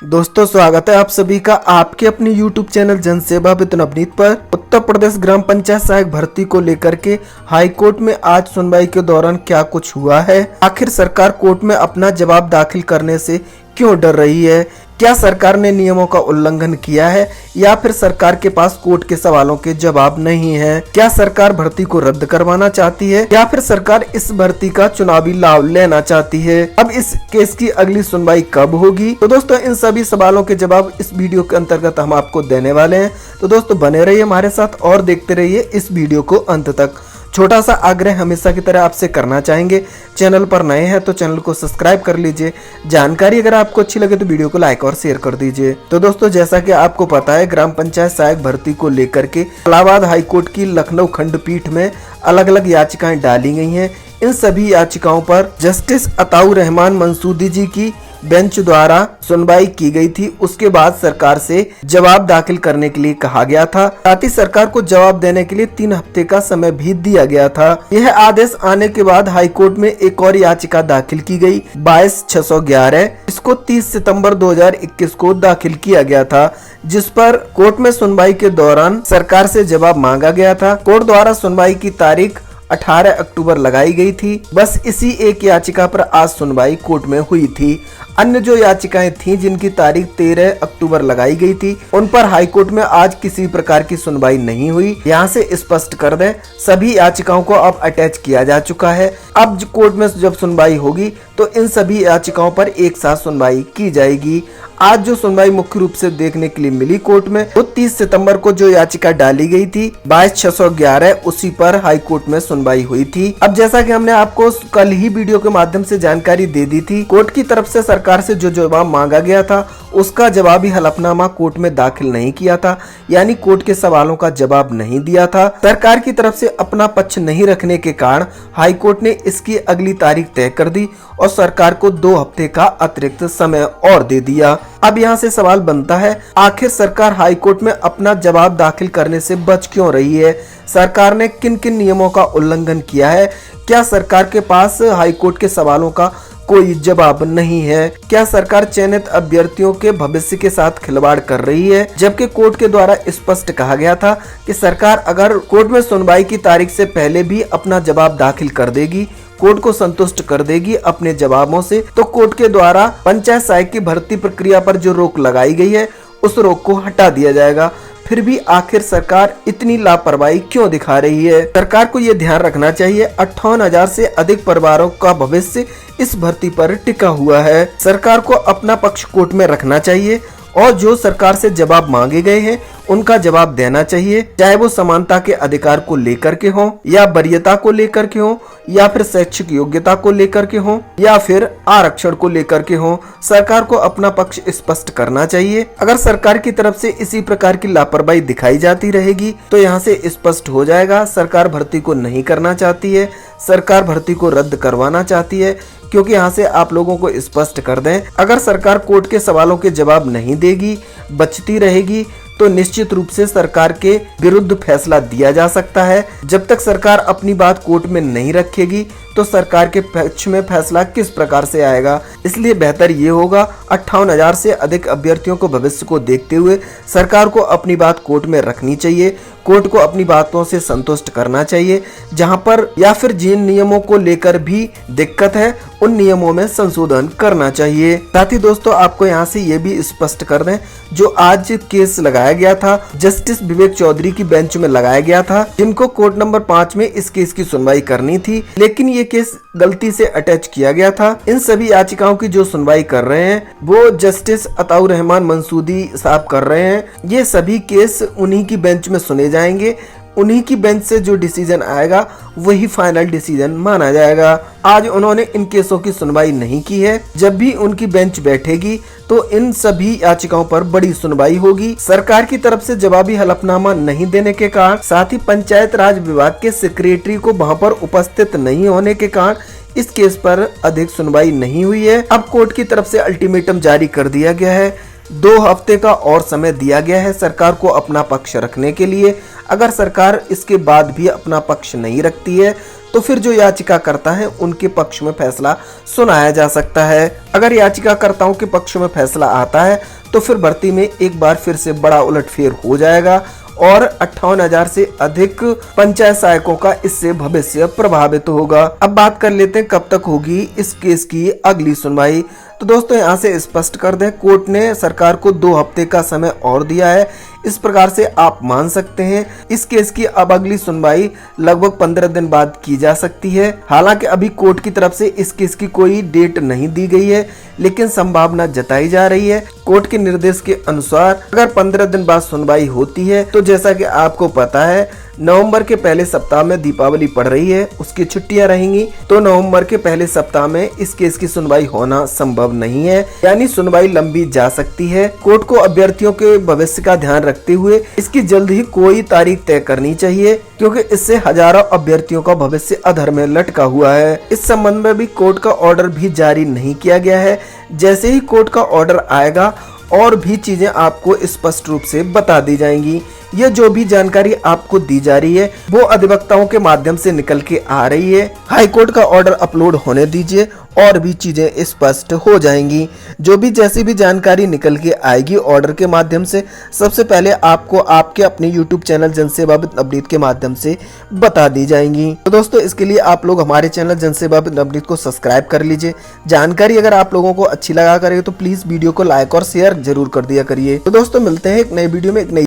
दोस्तों स्वागत है आप सभी का आपके अपने YouTube चैनल जन सेवा विद नवनीत पर। उत्तर प्रदेश ग्राम पंचायत सहायक भर्ती को लेकर के हाई कोर्ट में आज सुनवाई के दौरान क्या कुछ हुआ है, आखिर सरकार कोर्ट में अपना जवाब दाखिल करने से क्यों डर रही है, क्या सरकार ने नियमों का उल्लंघन किया है या फिर सरकार के पास कोर्ट के सवालों के जवाब नहीं है, क्या सरकार भर्ती को रद्द करवाना चाहती है या फिर सरकार इस भर्ती का चुनावी लाभ लेना चाहती है, अब इस केस की अगली सुनवाई कब होगी। तो दोस्तों इन सभी सवालों के जवाब इस वीडियो के अंतर्गत हम आपको देने वाले हैं। तो दोस्तों बने रहिए हमारे साथ और देखते रहिए इस वीडियो को अंत तक। छोटा सा आग्रह हमेशा की तरह आपसे करना चाहेंगे, चैनल पर नए हैं तो चैनल को सब्सक्राइब कर लीजिए। जानकारी अगर आपको अच्छी लगे तो वीडियो को लाइक और शेयर कर दीजिए। तो दोस्तों जैसा कि आपको पता है, ग्राम पंचायत सहायक भर्ती को लेकर के इलाहाबाद हाईकोर्ट की लखनऊ खंडपीठ में अलग अलग याचिकाएं डाली गई हैं। इन सभी याचिकाओं पर जस्टिस अताउर रहमान मंसूदी जी की बेंच द्वारा सुनवाई की गई थी। उसके बाद सरकार से जवाब दाखिल करने के लिए कहा गया था, साथ ही सरकार को जवाब देने के लिए 3 हफ्ते का समय भी दिया गया था। यह आदेश आने के बाद हाईकोर्ट में एक और याचिका दाखिल की गई 22/611। इसको 30 सितंबर 2021 को दाखिल किया गया था, जिस पर कोर्ट में सुनवाई के दौरान सरकार से जवाब मांगा गया था। कोर्ट द्वारा सुनवाई की तारीख 18 अक्टूबर लगाई गई थी। बस इसी एक याचिका पर आज सुनवाई कोर्ट में हुई थी। अन्य जो याचिकाएं थीं जिनकी तारीख 13 अक्टूबर लगाई गई थी, उन पर हाईकोर्ट में आज किसी प्रकार की सुनवाई नहीं हुई। यहाँ से स्पष्ट कर दें, सभी याचिकाओं को अब अटैच किया जा चुका है। अब कोर्ट में जब सुनवाई होगी तो इन सभी याचिकाओं पर एक साथ सुनवाई की जाएगी। आज जो सुनवाई मुख्य रूप से देखने के लिए मिली कोर्ट में, वो 30 सितंबर को जो याचिका डाली गई थी 22/611, उसी पर हाई कोर्ट में सुनवाई हुई थी। अब जैसा कि हमने आपको कल ही वीडियो के माध्यम से जानकारी दे दी थी, कोर्ट की तरफ से सरकार से जो जवाब मांगा गया था उसका जवाबी हलफनामा कोर्ट में दाखिल नहीं किया था, यानी कोर्ट के सवालों का जवाब नहीं दिया था। सरकार की तरफ से अपना पक्ष नहीं रखने के कारण हाई कोर्ट ने इसकी अगली तारीख तय कर दी और सरकार को 2 हफ्ते का अतिरिक्त समय और दे दिया। अब यहाँ से सवाल बनता है, आखिर सरकार हाई कोर्ट में अपना जवाब दाखिल करने से बच क्यों रही है? सरकार ने किन किन नियमों का उल्लंघन किया है? क्या सरकार के पास हाई कोर्ट के सवालों का कोई जवाब नहीं है? क्या सरकार चयनित अभ्यर्थियों के भविष्य के साथ खिलवाड़ कर रही है? जबकि कोर्ट के द्वारा स्पष्ट कहा गया था कि सरकार अगर कोर्ट में सुनवाई की तारीख से पहले भी अपना जवाब दाखिल कर देगी, कोर्ट को संतुष्ट कर देगी अपने जवाबों से, तो कोर्ट के द्वारा पंचायत सहायक की भर्ती प्रक्रिया पर जो रोक लगाई गई है उस रोक को हटा दिया जाएगा। फिर भी आखिर सरकार इतनी लापरवाही क्यों दिखा रही है? सरकार को ये ध्यान रखना चाहिए, 58,000 से अधिक परिवारों का भविष्य इस भर्ती पर टिका हुआ है। सरकार को अपना पक्ष कोर्ट में रखना चाहिए और जो सरकार से जवाब मांगे गए हैं उनका जवाब देना चाहिए, चाहे वो समानता के अधिकार को लेकर के हो या वरीयता को लेकर के हो या फिर शैक्षिक योग्यता को लेकर के हो या फिर आरक्षण को लेकर के हो। सरकार को अपना पक्ष स्पष्ट करना चाहिए। अगर सरकार की तरफ से इसी प्रकार की लापरवाही दिखाई जाती रहेगी तो यहाँ से स्पष्ट हो जाएगा सरकार भर्ती को नहीं करना चाहती है, सरकार भर्ती को रद्द करवाना चाहती है। क्योंकि यहाँ से आप लोगों को स्पष्ट कर दें, अगर सरकार कोर्ट के सवालों के जवाब नहीं देगी, बचती रहेगी, तो निश्चित रूप से सरकार के विरुद्ध फैसला दिया जा सकता है। जब तक सरकार अपनी बात कोर्ट में नहीं रखेगी तो सरकार के पक्ष में फैसला किस प्रकार से आएगा? इसलिए बेहतर ये होगा, 58,000 से अधिक अभ्यर्थियों को भविष्य को देखते हुए सरकार को अपनी बात कोर्ट में रखनी चाहिए, कोर्ट को अपनी बातों से संतुष्ट करना चाहिए। जहां पर या फिर जिन नियमों को लेकर भी दिक्कत है उन नियमों में संशोधन करना चाहिए। साथ ही दोस्तों आपको यहां से ये भी स्पष्ट कर दें, जो आज केस लगाया गया था जस्टिस विवेक चौधरी की बेंच में लगाया गया था, जिनको कोर्ट नंबर 5 में इस केस की सुनवाई करनी थी, लेकिन ये केस गलती से अटैच किया गया था। इन सभी याचिकाओं की जो सुनवाई कर रहे हैं वो जस्टिस अताउर रहमान मंसूदी साहब कर रहे हैं। ये सभी केस उन्हीं की बेंच में सुने जाएंगे, उन्हीं की बेंच से जो डिसीजन आएगा वही फाइनल डिसीजन माना जाएगा। आज उन्होंने इन केसों की सुनवाई नहीं की है। जब भी उनकी बेंच बैठेगी तो इन सभी याचिकाओं पर बड़ी सुनवाई होगी। सरकार की तरफ से जवाबी हलफनामा नहीं देने के कारण, साथ ही पंचायत राज विभाग के सेक्रेटरी को वहां पर उपस्थित नहीं होने के कारण इस केस पर अधिक सुनवाई नहीं हुई है। अब कोर्ट की तरफ से अल्टीमेटम जारी कर दिया गया है, 2 हफ्ते का और समय दिया गया है सरकार को अपना पक्ष रखने के लिए। अगर सरकार इसके बाद भी अपना पक्ष नहीं रखती है तो फिर जो याचिकाकर्ता है उनके पक्ष में फैसला सुनाया जा सकता है। अगर याचिकाकर्ताओं के पक्ष में फैसला आता है तो फिर भर्ती में एक बार फिर से बड़ा उलटफेर हो जाएगा और 58,000 से अधिक पंचायत सहायकों का इससे भविष्य प्रभावित होगा। अब बात कर लेते हैं कब तक होगी इस केस की अगली सुनवाई। तो दोस्तों यहाँ से स्पष्ट कर दें, कोर्ट ने सरकार को 2 हफ्ते का समय और दिया है। इस प्रकार से आप मान सकते हैं इस केस की अब अगली सुनवाई लगभग 15 दिन बाद की जा सकती है। हालांकि अभी कोर्ट की तरफ से इस केस की कोई डेट नहीं दी गई है, लेकिन संभावना जताई जा रही है। कोर्ट के निर्देश के अनुसार अगर 15 दिन बाद सुनवाई होती है तो जैसा कि आपको पता है नवंबर के पहले सप्ताह में दीपावली पड़ रही है, उसकी छुट्टियां रहेंगी, तो नवंबर के पहले सप्ताह में इस केस की सुनवाई होना संभव नहीं है, यानी सुनवाई लंबी जा सकती है। कोर्ट को अभ्यर्थियों के भविष्य का ध्यान रखते हुए इसकी जल्द ही कोई तारीख तय करनी चाहिए, क्योंकि इससे हजारों अभ्यर्थियों का भविष्य अधर में लटका हुआ है। इस संबंध में भी कोर्ट का ऑर्डर भी जारी नहीं किया गया है। जैसे ही कोर्ट का ऑर्डर आएगा और भी चीजें आपको स्पष्ट रूप से बता दी जाएंगी। यह जो भी जानकारी आपको दी जा रही है वो अधिवक्ताओं के माध्यम से निकल के आ रही है। हाई कोर्ट का ऑर्डर अपलोड होने दीजिए और भी चीजें स्पष्ट हो जाएंगी। जो भी जैसी भी जानकारी निकल के आएगी ऑर्डर के माध्यम से सबसे पहले आपको आपके अपने YouTube चैनल जनसेवा विद नवनीत के माध्यम से बता दी जाएंगी। तो दोस्तों इसके लिए आप लोग हमारे चैनल जनसेवा विद नवनीत को सब्सक्राइब कर लीजिए। जानकारी अगर आप लोगों को अच्छी लगा करे तो प्लीज वीडियो को लाइक और शेयर जरूर कर दिया करिए। तो दोस्तों मिलते हैं एक नई वीडियो में एक नई